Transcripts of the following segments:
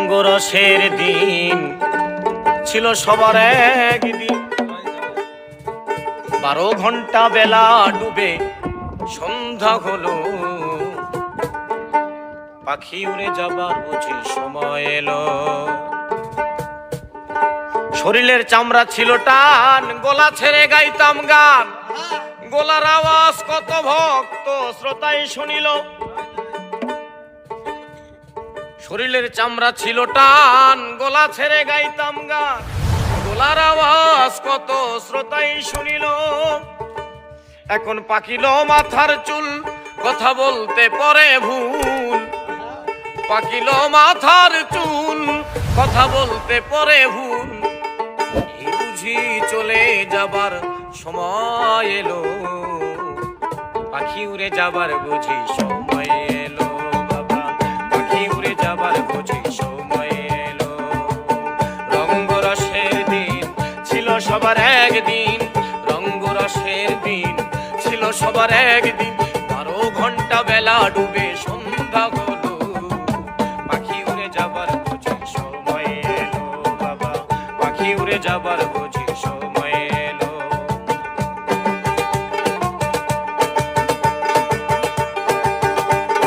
রঙ্গরসের দিন ছিল সবার একদিন। 12 ঘন্টা বেলা ডুবে সন্ধ্যা হলো, পাখি উড়ে যাবার বুঝি সময় এলো। শরীরের চামড়া ছিল টান, গলা ছেড়ে গাইতাম গান। গলার আওয়াজ কত ভক্ত শ্রোতাই শুনিল। শরীরের চামড়া ছিল টান, গলা ছেড়ে গাইতাম গান। গলার আওয়াজ কত শ্রোতাই শুনিল। এখন পাকিল মাথার চুল, কথা বলতে পরে ভুল। পাকিল মাথার চুল, কথা বলতে পরে ভুল। এই বুঝি চলে যাবার সময় এলো, পাখি উড়ে যাবার বুঝি সময় এলো। বাবা পাখি উড়ে যাবার বুঝি সময় এলো। রঙ্গরসের দিন ছিল সবার একদিন। রঙ্গরসের দিন ছিল সবার একদিন। 12 ঘন্টা বেলা ডুবে সন্ধ্যা হলো, পাখি উড়ে যাবার বুঝি সময় এলো। বাবা পাখি উড়ে যাবার বুঝি সময় এলো।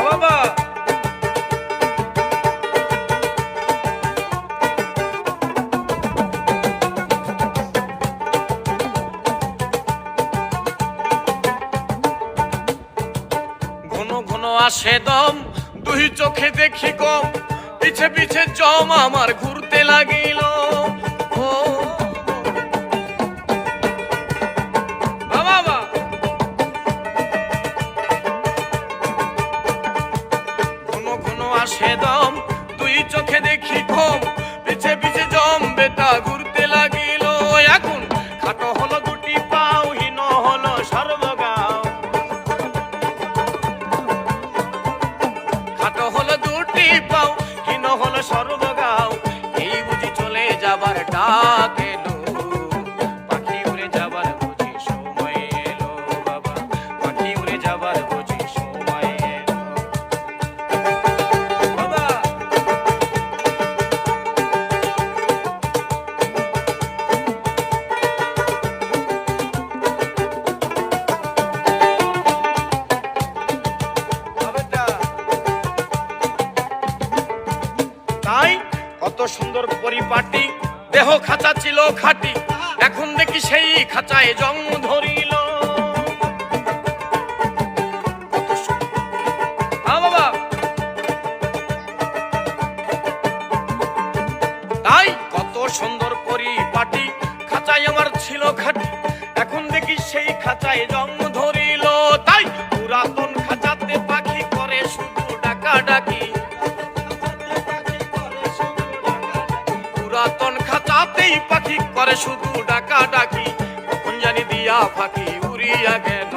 বাবা ঘন ঘন আসে দম, দুই চোখে দেখি কম। পিছে পিছে জম আমার ঘুরতে লাগিল। ও বাবা ঘন ঘন আসে দম, দুই চোখে দেখি কম। পিছে পিছে জম বেটা ঘুরতে লাগিল। এখন খাটো হলো দুটি পাও, হীন হলো সর্বগাও। খাটো হলো দুটি পাও, হীন হলো সর্বগাও। এই বুঝি চলে যাবার ডাক এলো, পাখি উড়ে যাবার বুঝি সময় এলো। বাবা পাখি উড়ে যাবার বুঝি সময় এলো। বাবা তাই কত সুন্দর পরিপাটি, দেহ খাঁচা ছিল খাঁটি। এখন দেখি সেই খাঁচায় জং ধরিল। বাবা তাই কত সুন্দর পরিপাটি, খাঁচায় আমার ছিল খাঁটি। এখন দেখি সেই খাঁচায় জং ধরিল। তাই পুরাতন খাঁচাতে পাখি করে শুধু ডাকাডাকি। পুরাতন খাঁচাতেই পাখি করে শুধু ডাকাডাকি। কখন জানি দিয়া পাখি উড়িয়া গেল।